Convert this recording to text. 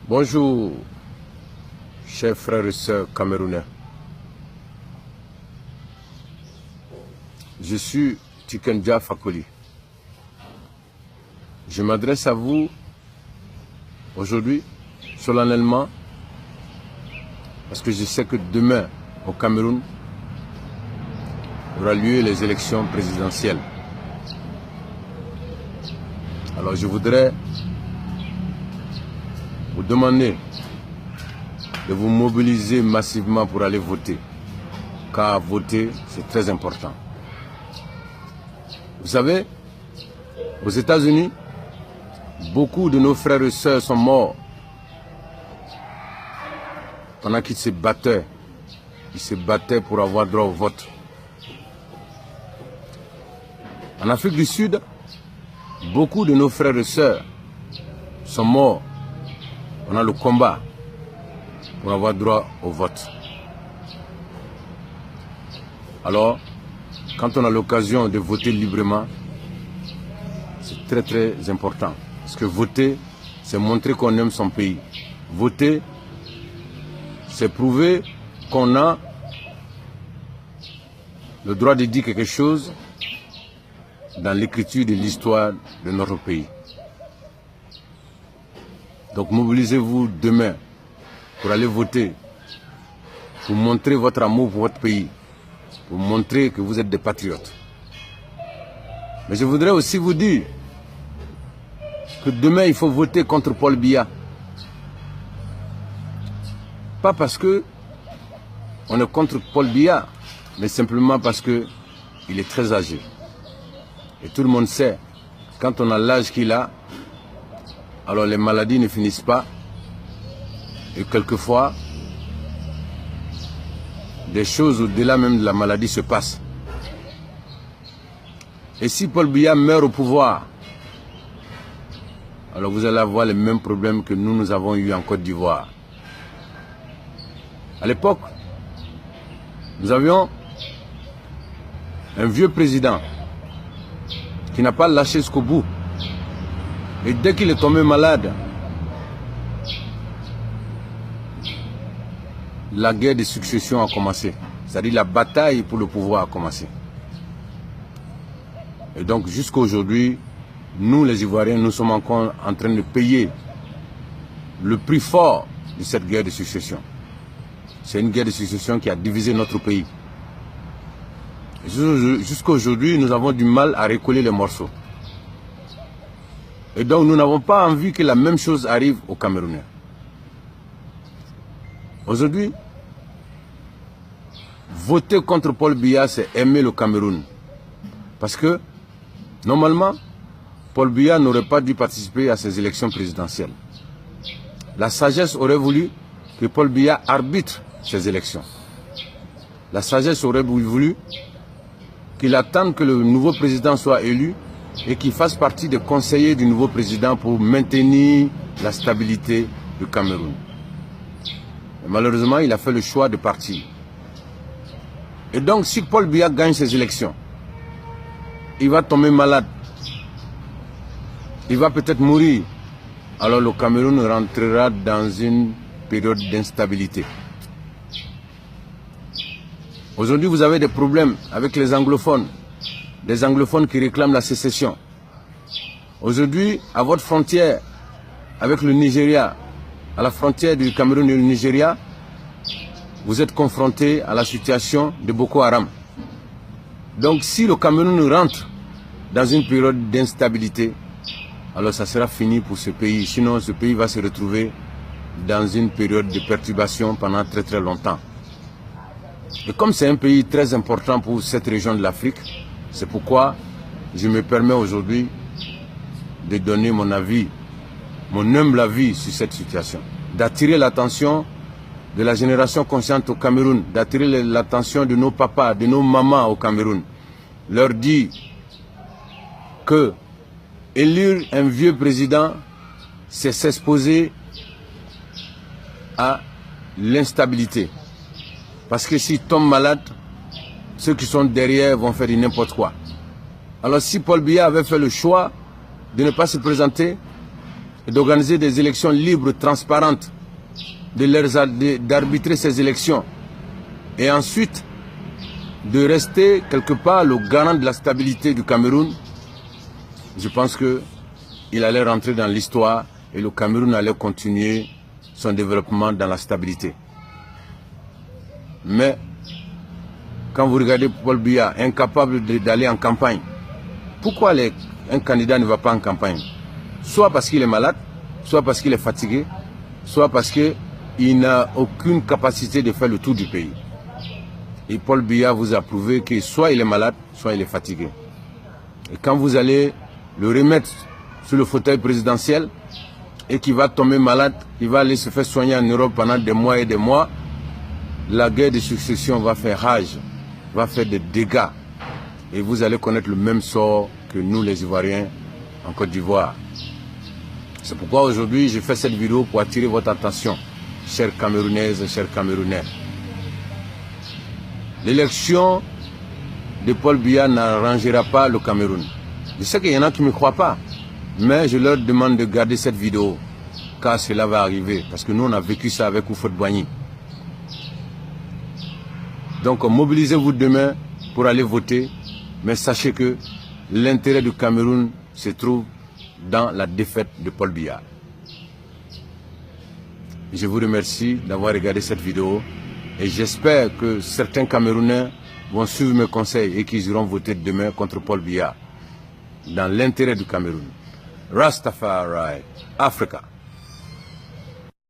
Bonjour, chers frères et sœurs camerounais. Je suis Tikenja Fakoli. Je m'adresse à vous aujourd'hui, solennellement, parce que je sais que demain, au Cameroun, aura lieu les élections présidentielles. Alors je voudrais vous demander de vous mobiliser massivement pour aller voter, car voter, c'est très important. Vous savez, aux États-Unis, beaucoup de nos frères et sœurs sont morts pendant qu'ils se battaient. Ils se battaient pour avoir droit au vote. En Afrique du Sud, beaucoup de nos frères et sœurs sont morts pendant le combat pour avoir droit au vote. Alors, quand on a l'occasion de voter librement, c'est très très important. Parce que voter, c'est montrer qu'on aime son pays. Voter, c'est prouver qu'on a le droit de dire quelque chose dans l'écriture de l'histoire de notre pays. Donc mobilisez-vous demain pour aller voter, pour montrer votre amour pour votre pays, pour montrer que vous êtes des patriotes. Mais je voudrais aussi vous dire que demain il faut voter contre Paul Biya. Pas parce que on est contre Paul Biya, mais simplement parce que il est très âgé. Et tout le monde sait, quand on a l'âge qu'il a, alors les maladies ne finissent pas. Et quelquefois, des choses au-delà même de la maladie se passent. Et si Paul Biya meurt au pouvoir, alors vous allez avoir les mêmes problèmes que nous avons eu en Côte d'Ivoire. À l'époque, nous avions un vieux président qui n'a pas lâché jusqu'au bout. Et dès qu'il est tombé malade, la guerre de succession a commencé. C'est-à-dire la bataille pour le pouvoir a commencé. Et donc jusqu'à aujourd'hui, nous les Ivoiriens, nous sommes encore en train de payer le prix fort de cette guerre de succession. C'est une guerre de succession qui a divisé notre pays. Jusqu'à aujourd'hui, nous avons du mal à recoller les morceaux. Et donc nous n'avons pas envie que la même chose arrive aux Camerounais. Aujourd'hui, voter contre Paul Biya, c'est aimer le Cameroun. Parce que, normalement, Paul Biya n'aurait pas dû participer à ces élections présidentielles. La sagesse aurait voulu que Paul Biya arbitre ces élections. La sagesse aurait voulu qu'il attende que le nouveau président soit élu et qu'il fasse partie des conseillers du nouveau président pour maintenir la stabilité du Cameroun. Et malheureusement, il a fait le choix de partir. Et donc, si Paul Biya gagne ces élections, il va tomber malade. Il va peut-être mourir. Alors le Cameroun rentrera dans une période d'instabilité. Aujourd'hui, vous avez des problèmes avec les anglophones. Des anglophones qui réclament la sécession. Aujourd'hui, à votre frontière avec le Nigeria, à la frontière du Cameroun et du Nigeria, vous êtes confrontés à la situation de Boko Haram. Donc si le Cameroun rentre dans une période d'instabilité, alors ça sera fini pour ce pays. Sinon, ce pays va se retrouver dans une période de perturbation pendant très très longtemps. Et comme c'est un pays très important pour cette région de l'Afrique, c'est pourquoi je me permets aujourd'hui de donner mon avis, mon humble avis sur cette situation. D'attirer l'attention de la génération consciente au Cameroun, d'attirer l'attention de nos papas, de nos mamans au Cameroun. Leur dire que élire un vieux président, c'est s'exposer à l'instabilité. Parce que s'il tombe malade, ceux qui sont derrière vont faire n'importe quoi. Alors si Paul Biya avait fait le choix de ne pas se présenter, et d'organiser des élections libres, transparentes, d'arbitrer ces élections et ensuite de rester quelque part le garant de la stabilité du Cameroun, je pense qu'il allait rentrer dans l'histoire et le Cameroun allait continuer son développement dans la stabilité. Mais quand vous regardez Paul Biya, incapable d'aller en campagne, pourquoi un candidat ne va pas en campagne? Soit parce qu'il est malade, soit parce qu'il est fatigué, soit parce qu'il n'a aucune capacité de faire le tour du pays. Et Paul Biya vous a prouvé que soit il est malade, soit il est fatigué. Et quand vous allez le remettre sur le fauteuil présidentiel et qu'il va tomber malade, il va aller se faire soigner en Europe pendant des mois et des mois, la guerre de succession va faire rage, va faire des dégâts. Et vous allez connaître le même sort que nous les Ivoiriens en Côte d'Ivoire. C'est pourquoi aujourd'hui je fais cette vidéo pour attirer votre attention, chers Camerounaises et chers Camerounais. L'élection de Paul Biya n'arrangera pas le Cameroun. Je sais qu'il y en a qui ne me croient pas, mais je leur demande de garder cette vidéo, car cela va arriver, parce que nous on a vécu ça avec Houphouët-Boigny. Donc mobilisez-vous demain pour aller voter, mais sachez que l'intérêt du Cameroun se trouve dans la défaite de Paul Biya. Je vous remercie d'avoir regardé cette vidéo et j'espère que certains Camerounais vont suivre mes conseils et qu'ils iront voter demain contre Paul Biya dans l'intérêt du Cameroun. Rastafari, Africa.